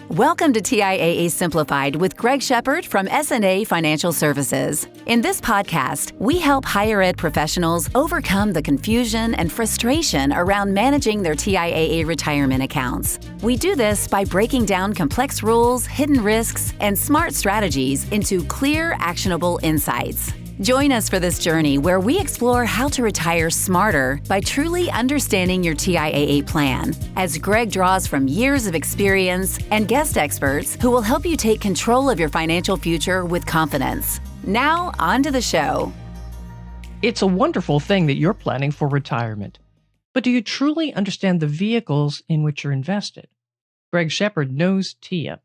Welcome to TIAA Simplified with Greg Shepard from S&A Financial Services. In this podcast, we help higher ed professionals overcome the confusion and frustration around managing their TIAA retirement accounts. We do this by breaking down complex rules, hidden risks, and smart strategies into clear, actionable insights. Join us for this journey where we explore how to retire smarter by truly understanding your TIAA plan, as Greg draws from years of experience and guest experts who will help you take control of your financial future with confidence. Now, on to the show. It's a wonderful thing that you're planning for retirement. But do you truly understand the vehicles in which you're invested? Greg Shepard knows TIAA,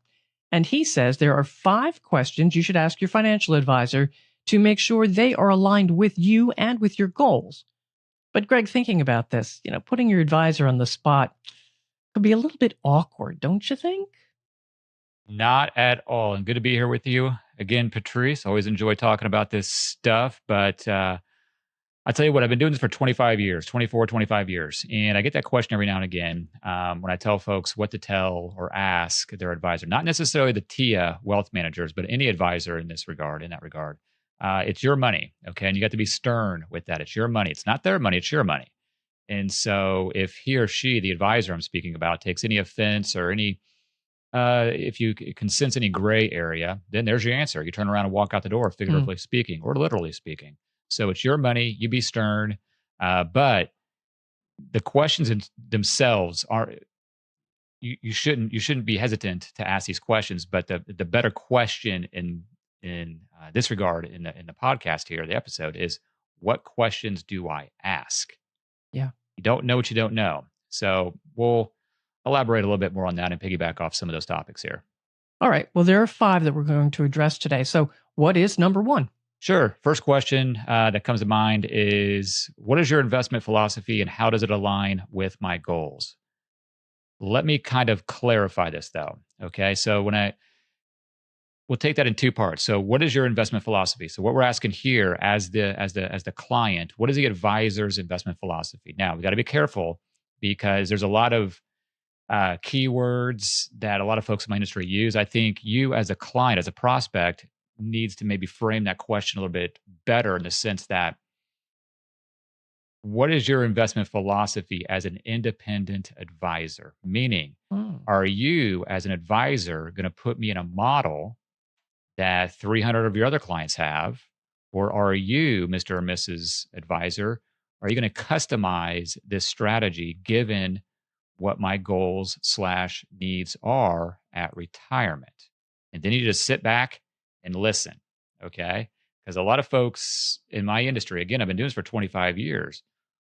and he says there are 5 questions you should ask your financial advisor to make sure they are aligned with you and with your goals. But Greg, thinking about this, putting your advisor on the spot could be a little bit awkward, don't you think? Not at all. And good to be here with you again, Patrice. Always enjoy talking about this stuff. But I'll tell you what, I've been doing this for 25 years, 25 years. And I get that question every now and again when I tell folks what to tell or ask their advisor, not necessarily the TIAA wealth managers, but any advisor in that regard. It's your money, okay? And you got to be stern with that. It's your money. It's not their money. It's your money. And so if he or she, the advisor I'm speaking about, takes any offense or if you can sense any gray area, then there's your answer. You turn around and walk out the door, figuratively speaking or literally speaking. So it's your money. You be stern. But the questions themselves are, you shouldn't be hesitant to ask these questions. But the better question in this regard in the podcast here, the episode is, what questions do I ask? Yeah. You don't know what you don't know. So we'll elaborate a little bit more on that and piggyback off some of those topics here. All right. Well, there are 5 that we're going to address today. So what is number 1? Sure. First question that comes to mind is, what is your investment philosophy and how does it align with my goals? Let me kind of clarify this though. Okay. So we'll take that in 2 parts. So what is your investment philosophy? So what we're asking here as the client, what is the advisor's investment philosophy? Now, we got to be careful because there's a lot of keywords that a lot of folks in my industry use. I think you as a client, as a prospect, needs to maybe frame that question a little bit better in the sense that, what is your investment philosophy as an independent advisor? Meaning, are you as an advisor going to put me in a model that 300 of your other clients have? Or are you, Mr. or Mrs. Advisor, are you going to customize this strategy given what my goals / needs are at retirement? And then you just sit back and listen, okay? Because a lot of folks in my industry, again, I've been doing this for 25 years,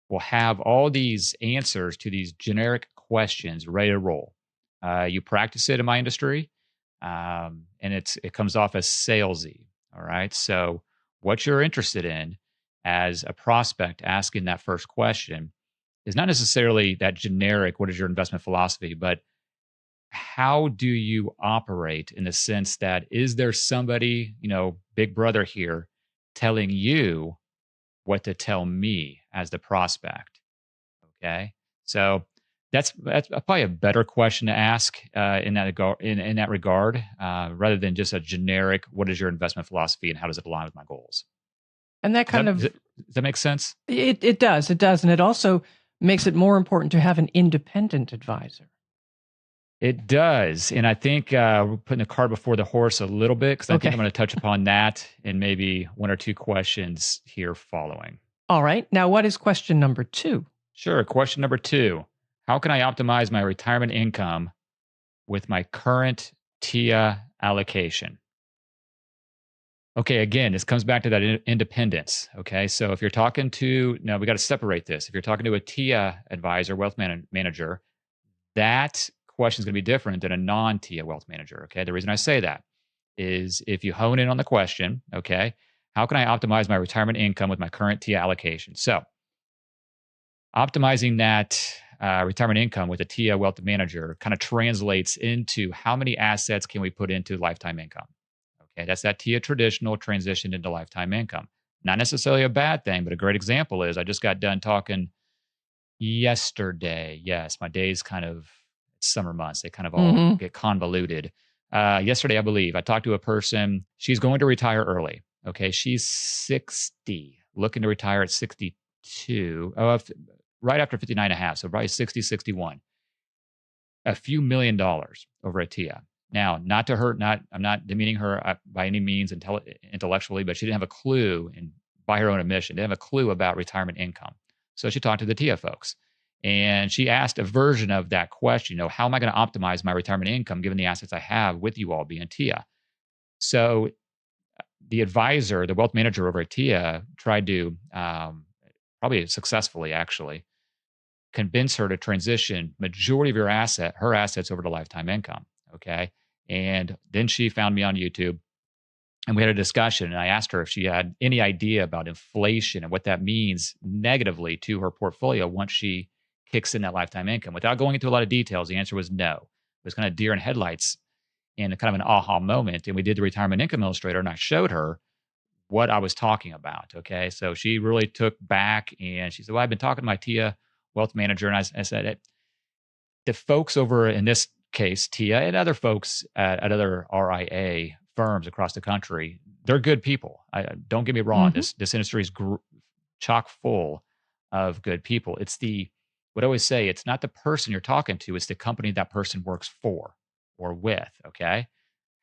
will have all these answers to these generic questions ready to roll. You practice it in my industry, and it comes off as salesy. All right. So what you're interested in as a prospect asking that first question is not necessarily that generic, what is your investment philosophy, but how do you operate in the sense that, is there somebody, big brother here telling you what to tell me as the prospect? Okay. So that's probably a better question to ask in that regard, rather than just a generic, what is your investment philosophy and how does it align with my goals? And that does that make sense? It does. It does. And it also makes it more important to have an independent advisor. It does. And I think we're putting the cart before the horse a little bit, because I think I'm going to touch upon that in maybe 1 or 2 questions here following. All right. Now, what is question number 2? Sure. Question number 2. How can I optimize my retirement income with my current TIAA allocation? Okay, again, this comes back to that independence. Okay, so if you're talking to, now we got to separate this. If you're talking to a TIAA advisor, wealth manager, that question is going to be different than a non-TIAA wealth manager. Okay, the reason I say that is if you hone in on the question, okay, how can I optimize my retirement income with my current TIAA allocation? So optimizing that retirement income with a TIAA wealth manager kind of translates into how many assets can we put into lifetime income. Okay, that's that TIAA traditional transition into lifetime income. Not necessarily a bad thing, but a great example is I just got done talking yesterday. Yes, my day's kind of It's summer months. They kind of all get convoluted. Yesterday, I believe, I talked to a person. She's going to retire early. Okay. She's 60, looking to retire at 62, right after 59 and a half. So probably 60, 61. A few $1 million over at TIAA. Now, not to her, I'm not demeaning her by any means intellectually, but she didn't have a clue, and by her own admission, didn't have a clue about retirement income. So she talked to the TIAA folks, and she asked a version of that question, how am I going to optimize my retirement income given the assets I have with you all being TIAA? So the advisor, the wealth manager over at TIAA tried to, probably successfully actually, convince her to transition majority of her assets over to lifetime income. Okay. And then she found me on YouTube and we had a discussion, and I asked her if she had any idea about inflation and what that means negatively to her portfolio once she kicks in that lifetime income. Without going into a lot of details, the answer was no. It was kind of deer in headlights and kind of an aha moment. And we did the retirement income illustrator, and I showed her what I was talking about. Okay. So she really took back and she said, well, I've been talking to my TIAA wealth manager. And I said, the folks over in this case, TIAA, and other folks at other RIA firms across the country, they're good people. Don't get me wrong. This industry is chock full of good people. What I always say, it's not the person you're talking to, it's the company that person works for or with. Okay.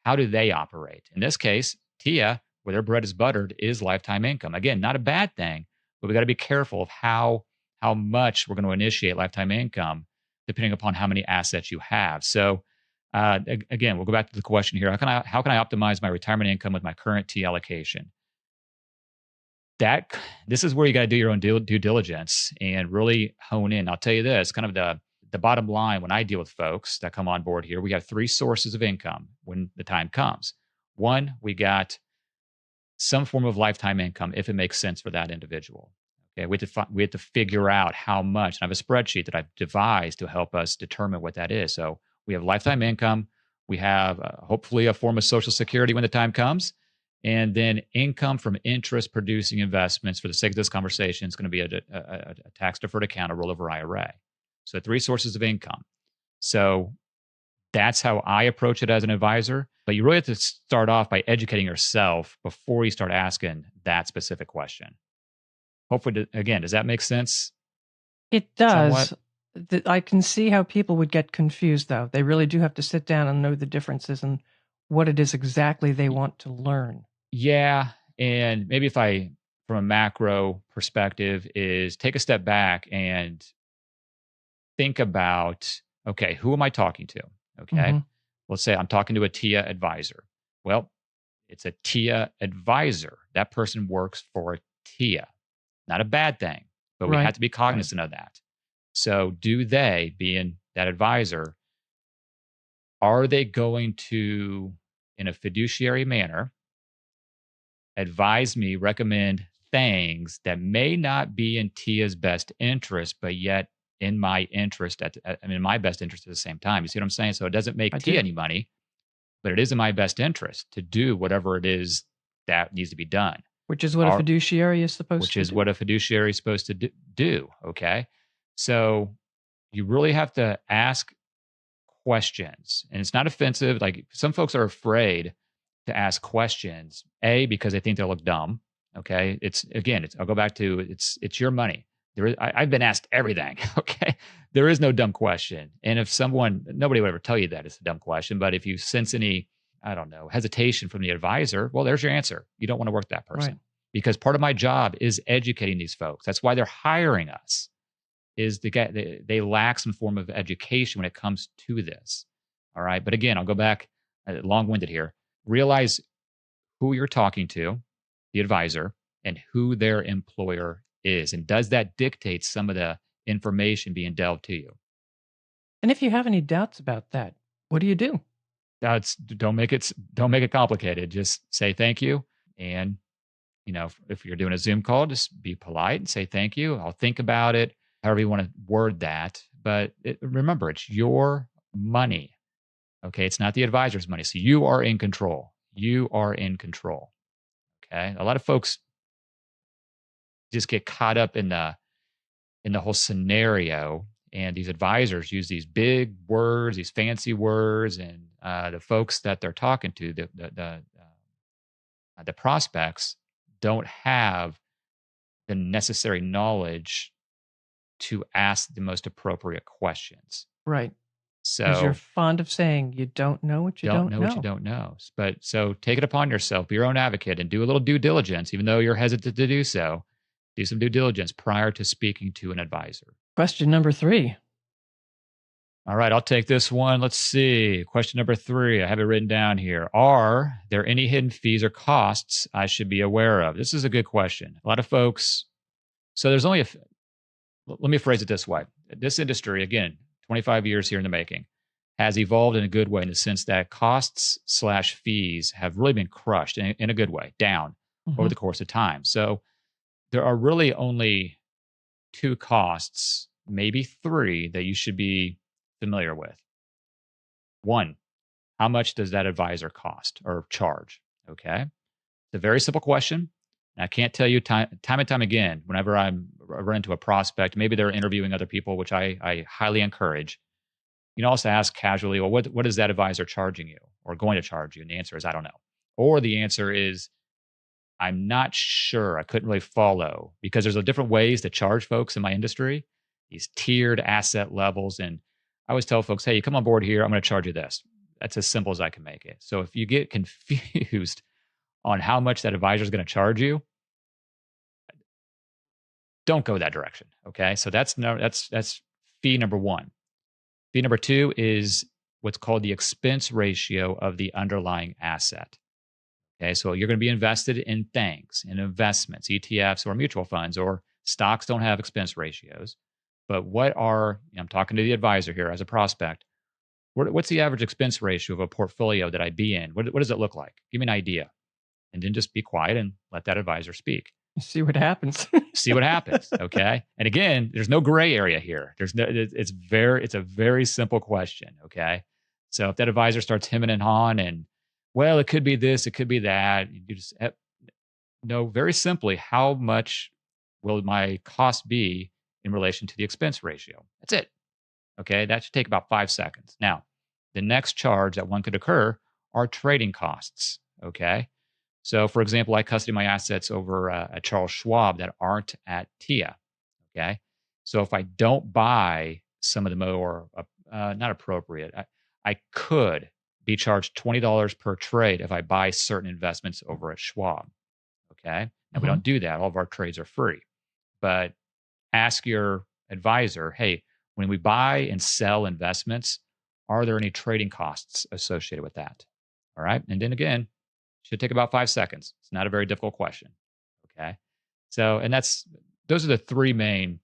How do they operate? In this case, TIAA, where their bread is buttered, is lifetime income. Again, not a bad thing, but we got to be careful of how much we're going to initiate lifetime income depending upon how many assets you have. So again, we'll go back to the question here. How can I optimize my retirement income with my current TIAA allocation? This is where you got to do your own due diligence and really hone in. I'll tell you this, kind of the bottom line when I deal with folks that come on board here, we have 3 sources of income when the time comes. One, we got some form of lifetime income if it makes sense for that individual. Okay, we have to figure out how much. And I have a spreadsheet that I've devised to help us determine what that is. So we have lifetime income. We have hopefully a form of Social Security when the time comes. And then income from interest producing investments. For the sake of this conversation, it's going to be a tax deferred account, a rollover IRA. So 3 sources of income. So that's how I approach it as an advisor. But you really have to start off by educating yourself before you start asking that specific question. Hopefully, again, does that make sense? It does. I can see how people would get confused, though. They really do have to sit down and know the differences and what it is exactly they want to learn. Yeah. And maybe from a macro perspective, is take a step back and think about, okay, who am I talking to? Okay. Let's say I'm talking to a TIAA advisor. Well, it's a TIAA advisor. That person works for TIAA. Not a bad thing, but we have to be cognizant of that. So do they, being that advisor, are they going to, in a fiduciary manner, advise me, recommend things that may not be in TIAA's best interest, but yet in my interest, in my best interest at the same time? You see what I'm saying? So it doesn't make TIAA any money, but it is in my best interest to do whatever it is that needs to be done. Which is what a fiduciary is supposed to do. Which is what a fiduciary is supposed to do. Okay. So you really have to ask questions. And it's not offensive. Like some folks are afraid to ask questions, because they think they'll look dumb. Okay. I'll go back to it's your money. I've been asked everything. Okay. There is no dumb question. And if nobody would ever tell you that it's a dumb question, but if you sense any, hesitation from the advisor, well, there's your answer. You don't want to work that person. Because part of my job is educating these folks. That's why they're hiring us, is they lack some form of education when it comes to this. All right. But again, I'll go back long-winded here. Realize who you're talking to, the advisor, and who their employer is. And does that dictate some of the information being delved to you? And if you have any doubts about that, what do you do? Don't make it complicated. Just say thank you. And, if you're doing a Zoom call, just be polite and say thank you. I'll think about it, however you want to word that. But remember, it's your money. Okay. It's not the advisor's money. So you are in control. You are in control. Okay. A lot of folks just get caught up in the whole scenario And these advisors use these big words, these fancy words, and the folks that they're talking to, the prospects, don't have the necessary knowledge to ask the most appropriate questions. Right. Because you're So fond of saying you don't know what you don't know. what you don't know. But so take it upon yourself, be your own advocate, and do a little due diligence, even though you're hesitant to do so. Do some due diligence prior to speaking to an advisor. Question number 3. All right, I'll take this one. Let's see. Question number 3. I have it written down here. Are there any hidden fees or costs I should be aware of? This is a good question. A lot of folks, so there's only let me phrase it this way. This industry, again, 25 years here in the making, has evolved in a good way in the sense that costs/fees have really been crushed in a good way, down over the course of time. So there are really only 2 costs, maybe 3, that you should be familiar with. 1, how much does that advisor cost or charge? Okay. It's a very simple question. And I can't tell you time and time again, whenever I run into a prospect, maybe they're interviewing other people, which I highly encourage. You can also ask casually, well, what is that advisor charging you or going to charge you? And the answer is, I don't know. Or the answer is, I'm not sure. I couldn't really follow, because there's different ways to charge folks in my industry, these tiered asset levels. And I always tell folks, hey, you come on board here, I'm going to charge you this. That's as simple as I can make it. So if you get confused on how much that advisor is going to charge you, don't go that direction. Okay. So that's fee number 1. Fee number 2 is what's called the expense ratio of the underlying asset. Okay, so you're going to be invested in things, in investments, ETFs or mutual funds, or stocks don't have expense ratios. But I'm talking to the advisor here as a prospect, what's the average expense ratio of a portfolio that I be in? What does it look like? Give me an idea. And then just be quiet and let that advisor speak. See what happens. See what happens. Okay. And again, there's no gray area here. It's a very simple question. Okay. So if that advisor starts hemming and hawing and, well, it could be this, it could be that, you just know very simply, how much will my cost be in relation to the expense ratio? That's it. Okay. That should take about 5 seconds. Now, the next charge that one could occur are trading costs. Okay. So, for example, I custody my assets over at Charles Schwab that aren't at TIAA. Okay. So if I don't buy some of the more not appropriate, I could be charged $20 per trade if I buy certain investments over at Schwab. Okay. And we don't do that. All of our trades are free. But ask your advisor, hey, when we buy and sell investments, are there any trading costs associated with that? All right. And then again, should take about 5 seconds. It's not a very difficult question. Okay. So, and those are the 3 main,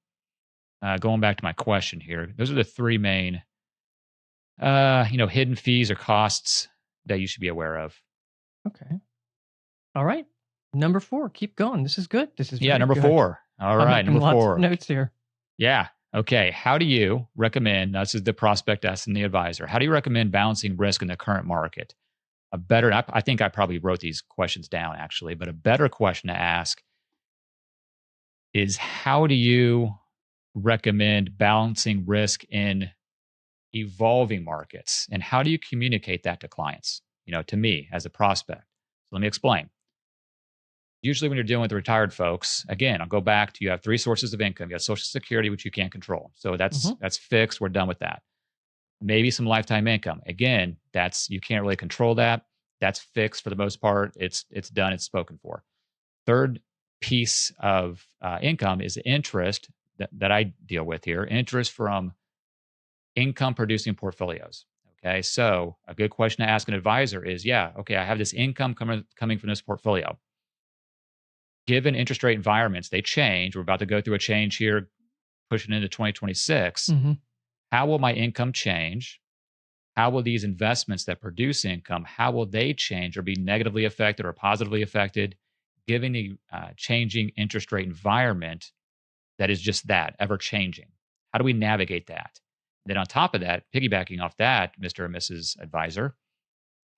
going back to my question here, those are the 3 main, hidden fees or costs that you should be aware of. Okay. All right. Number 4, keep going. This is good. This is number good. 4. All right. Number 4. Lots of notes here. Yeah. Okay. How do you recommend, this is the prospect asking the advisor, how do you recommend balancing risk in the current market? I think I probably wrote these questions down actually, but a better question to ask is, how do you recommend balancing risk in evolving markets? And how do you communicate that to clients, to me as a prospect? So let me explain. Usually when you're dealing with retired folks, again, I'll go back to, you have 3 sources of income. You have Social Security, which you can't control. So that's fixed. We're done with that. Maybe some lifetime income. Again, you can't really control that. That's fixed for the most part. It's done. It's spoken for. Third piece of income is interest that I deal with here. Interest from income producing portfolios. Okay. So a good question to ask an advisor is, I have this income coming from this portfolio. Given interest rate environments, they change. We're about to go through a change here, pushing into 2026. How will my income change? How will these investments that produce income, how will they change or be negatively affected or positively affected, given the changing interest rate environment that is just that, ever changing? How do we navigate that? Then on top of that, piggybacking off that, Mr. or Mrs. Advisor,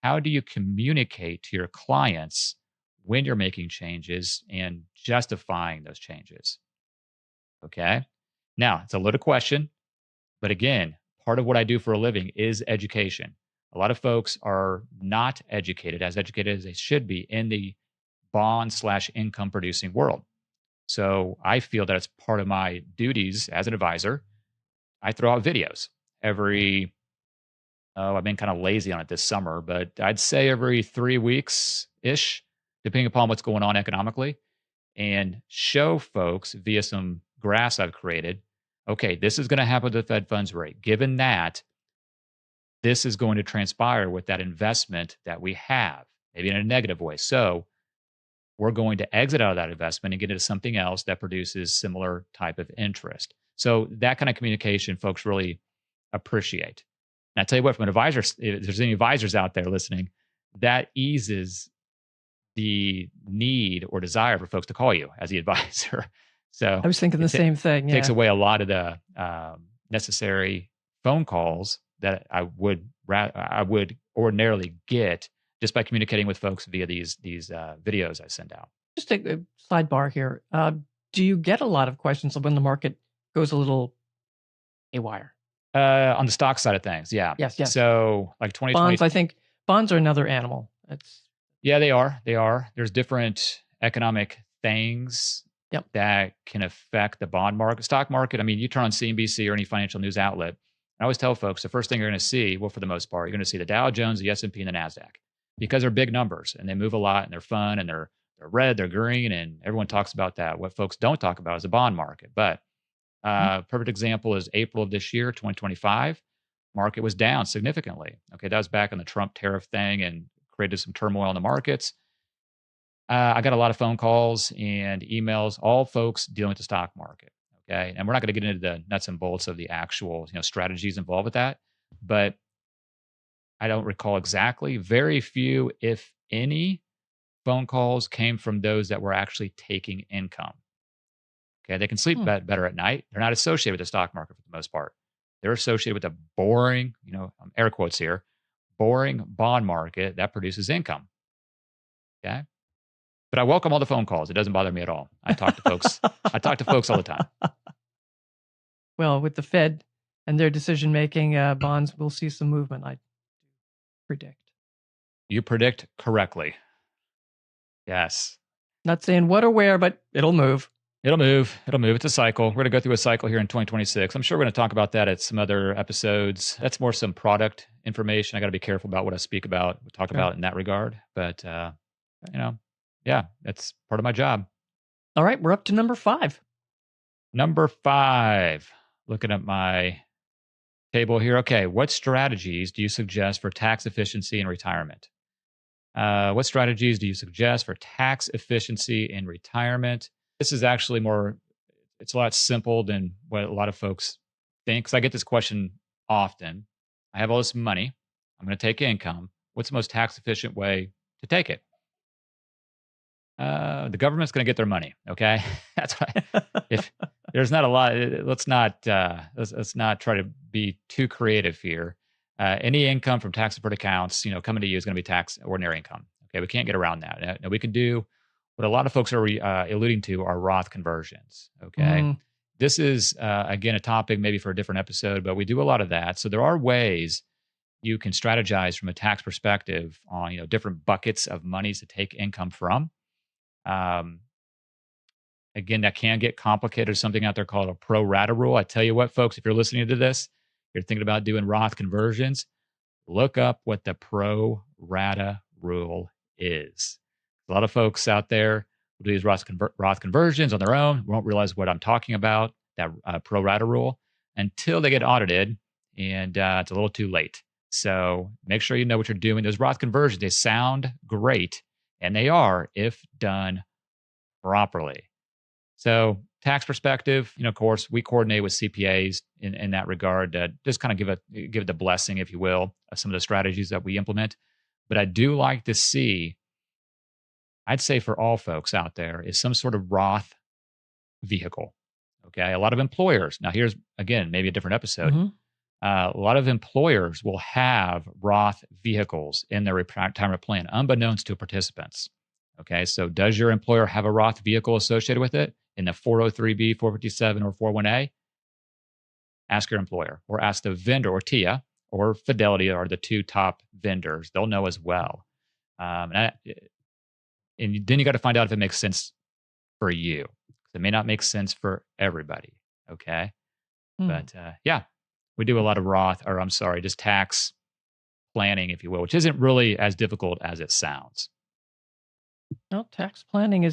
how do you communicate to your clients when you're making changes and justifying those changes? Okay. Now, it's a loaded question. But again, part of what I do for a living is education. A lot of folks are not educated as they should be in the bond/income producing world. So I feel that it's part of my duties as an advisor. I throw out videos every, I've been kind of lazy on it this summer, but I'd say every 3 weeks ish, depending upon what's going on economically, and show folks via some graphs I've created, okay, this is going to happen with the Fed funds rate. Given that, this is going to transpire with that investment that we have, maybe in a negative way. So we're going to exit out of that investment and get into something else that produces similar type of interest. So that kind of communication folks really appreciate. And I tell you what, from an advisor, if there's any advisors out there listening, that eases the need or desire for folks to call you as the advisor. So I was thinking the same thing. Takes away a lot of the necessary phone calls that I would ordinarily get just by communicating with folks via these videos I send out. Just a sidebar here. Do you get a lot of questions when the market goes a little haywire? On the stock side of things, yeah. Yes. So like 2020. Bonds, I think bonds are another animal. Yeah, they are. There's different economic things that can affect the bond market, stock market. I mean, you turn on CNBC or any financial news outlet. I always tell folks the first thing you're going to see, well, for the most part, you're going to see the Dow Jones, the S&P, and the NASDAQ because they're big numbers and they move a lot and they're fun and they're red, they're green, and everyone talks about that. What folks don't talk about is the bond market. But perfect example is April of this year, 2025. Market was down significantly. Okay, that was back on the Trump tariff thing and created some turmoil in the markets. I got a lot of phone calls and emails, all folks dealing with the stock market. Okay, and we're not going to get into the nuts and bolts of the actual strategies involved with that, but I don't recall exactly. Very few, if any, phone calls came from those that were actually taking income. Okay, they can sleep better at night. They're not associated with the stock market for the most part. They're associated with a boring, air quotes here, boring bond market that produces income. Okay. But I welcome all the phone calls. It doesn't bother me at all. I talk to folks. I talk to folks all the time. Well, with the Fed and their decision-making, bonds will see some movement, I predict. You predict correctly. Yes. Not saying what or where, but it'll move. It'll move. It's a cycle. We're going to go through a cycle here in 2026. I'm sure we're going to talk about that at some other episodes. That's more some product information. I got to be careful about what I speak about, talk about in that regard. But, yeah, that's part of my job. All right. We're up to number 5. Number 5. Looking at my table here. Okay. What strategies do you suggest for tax efficiency in retirement? What strategies do you suggest for tax efficiency in retirement? This is actually it's a lot simple than what a lot of folks think. Because I get this question often. I have all this money. I'm going to take income. What's the most tax efficient way to take it? The government's going to get their money. Okay. That's why if there's not a lot, let's not try to be too creative here. Any income from tax deferred accounts, coming to you is going to be tax ordinary income. Okay. We can't get around that. Now we can do what a lot of folks are alluding to are Roth conversions. Okay. This is, again, a topic maybe for a different episode, but we do a lot of that. So there are ways you can strategize from a tax perspective on, different buckets of monies to take income from. Again, that can get complicated. There's something out there called a pro rata rule. I tell you what, folks, if you're listening to this, you're thinking about doing Roth conversions, look up what the pro rata rule is. A lot of folks out there will do these Roth conversions on their own, won't realize what I'm talking about, that pro rata rule, until they get audited, and it's a little too late. So make sure you know what you're doing. Those Roth conversions, they sound great, and they are if done properly. So tax perspective, of course, we coordinate with CPAs in that regard to just kind of give it the blessing, if you will, of some of the strategies that we implement. But I do like to see, I'd say for all folks out there, is some sort of Roth vehicle. Okay. A lot of employers, now here's, again, maybe a different episode. A lot of employers will have Roth vehicles in their retirement plan, unbeknownst to participants. Okay. So does your employer have a Roth vehicle associated with it in the 403B, 457, or 401A? ask your employer or ask the vendor, or TIAA or Fidelity are the two top vendors. They'll know as well. And then you got to find out if it makes sense for you. It may not make sense for everybody. Okay. But yeah, we do a lot of just tax planning, if you will, which isn't really as difficult as it sounds. Well, tax planning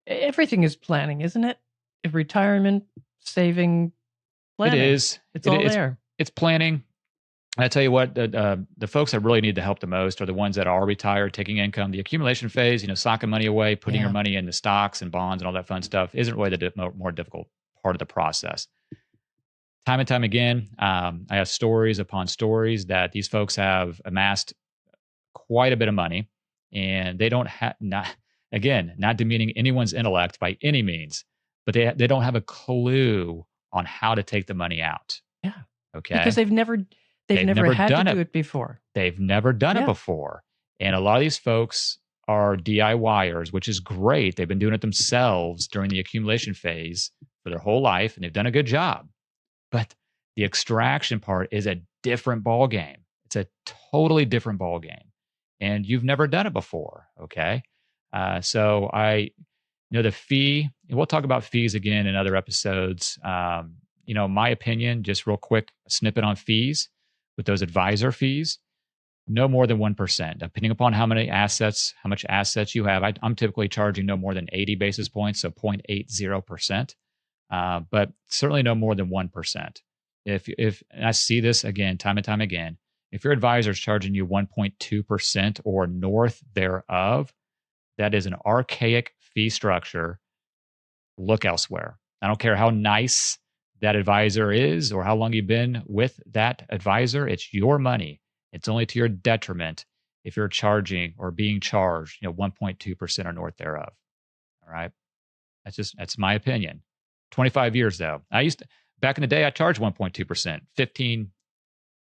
everything is planning, isn't it? If retirement, saving, planning. It is. It's all there. It's planning. And I tell you what, the folks that really need the help the most are the ones that are retired, taking income. The accumulation phase, socking money away, putting your money into stocks and bonds and all that fun stuff isn't really the more difficult part of the process. Time and time again, I have stories upon stories that these folks have amassed quite a bit of money, and they don't have, not demeaning anyone's intellect by any means, but they don't have a clue on how to take the money out. Yeah. Okay. Because they've never had to do it before. They've never done it before. And a lot of these folks are DIYers, which is great. They've been doing it themselves during the accumulation phase for their whole life, and they've done a good job. But the extraction part is a different ballgame. It's a totally different ballgame. And you've never done it before, okay? So the fee, and we'll talk about fees again in other episodes. My opinion, just real quick, a snippet on fees. With those advisor fees, no more than 1%, depending upon how much assets you have. I'm typically charging no more than 80 basis points, so 0.80%, but certainly no more than 1%. If and I see this again, time and time again, if your advisor is charging you 1.2% or north thereof, that is an archaic fee structure. Look elsewhere. I don't care how nice that advisor is or how long you've been with that advisor. It's your money. It's only to your detriment if you're charging or being charged 1.2% or north thereof. All right. That's my opinion. 25 years though. Back in the day, I charged 1.2% 15,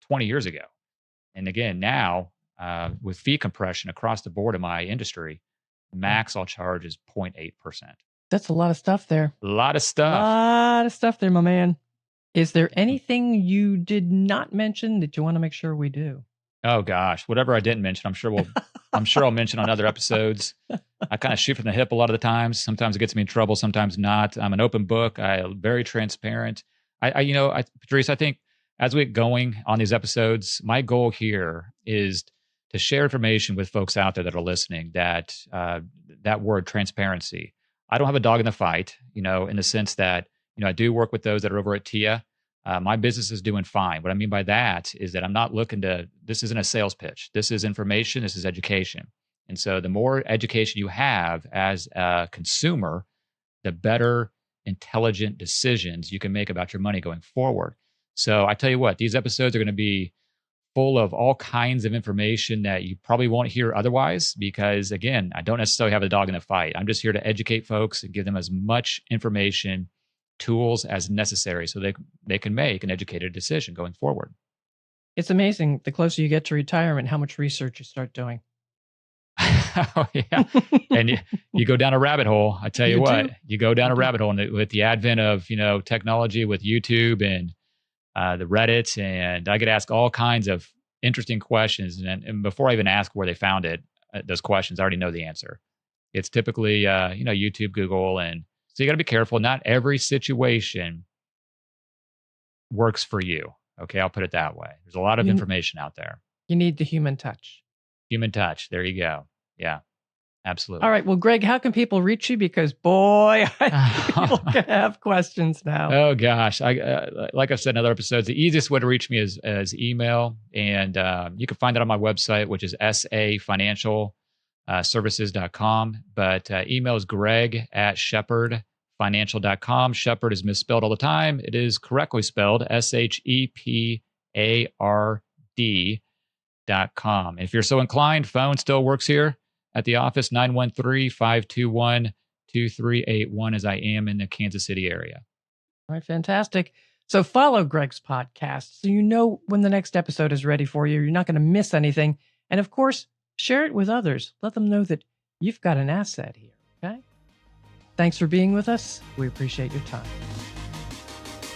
20 years ago. And again, now with fee compression across the board in my industry, max I'll charge is 0.8%. That's a lot of stuff there. A lot of stuff. A lot of stuff there, my man. Is there anything you did not mention that you want to make sure we do? Oh gosh, whatever I didn't mention, I'm sure I'll mention on other episodes. I kind of shoot from the hip a lot of the times. Sometimes it gets me in trouble, sometimes not. I'm an open book. I'm very transparent. Patrice, I think as we get going on these episodes, my goal here is to share information with folks out there that are listening. That word transparency. I don't have a dog in the fight, in the sense that, I do work with those that are over at TIAA. My business is doing fine. What I mean by that is that I'm not this isn't a sales pitch. This is information. This is education. And so the more education you have as a consumer, the better intelligent decisions you can make about your money going forward. So I tell you what, these episodes are going to be full of all kinds of information that you probably won't hear otherwise, because again, I don't necessarily have a dog in the fight. I'm just here to educate folks and give them as much information, tools as necessary so they can make an educated decision going forward. It's amazing. The closer you get to retirement, how much research you start doing. Oh, yeah. And you go down a rabbit hole. I tell you what, you go down a rabbit hole, and with the advent of, technology with YouTube and the Reddit, and I get asked all kinds of interesting questions. And before I even ask where they found it, those questions, I already know the answer. It's typically, YouTube, Google. And so you got to be careful. Not every situation works for you. Okay. I'll put it that way. There's a lot of information out there. You need the human touch. Human touch. There you go. Yeah, absolutely. All right. Well, Greg, how can people reach you? Because boy, people can have questions now. Oh gosh. Like I've said in other episodes, the easiest way to reach me is email. And you can find that on my website, which is safinancialservices.com. But email is greg@shepardfinancial.com. Shepard is misspelled all the time. It is correctly spelled SHEPARD.com. If you're so inclined, phone still works here at the office, 913-521-2381, as I am in the Kansas City area. All right, fantastic. So follow Greg's podcast so you know when the next episode is ready for you. You're not going to miss anything. And of course, share it with others. Let them know that you've got an asset here, okay? Thanks for being with us. We appreciate your time.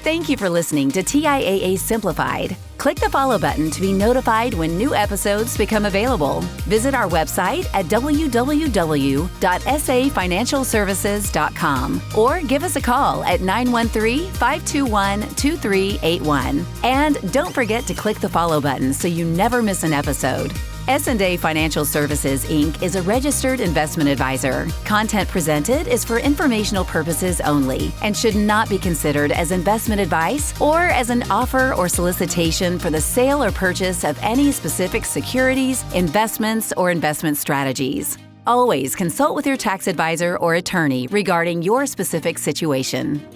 Thank you for listening to TIAA Simplified. Click the follow button to be notified when new episodes become available. Visit our website at www.safinancialservices.com or give us a call at 913-521-2381. And don't forget to click the follow button so you never miss an episode. S&A Financial Services, Inc. is a registered investment advisor. Content presented is for informational purposes only and should not be considered as investment advice or as an offer or solicitation for the sale or purchase of any specific securities, investments, or investment strategies. Always consult with your tax advisor or attorney regarding your specific situation.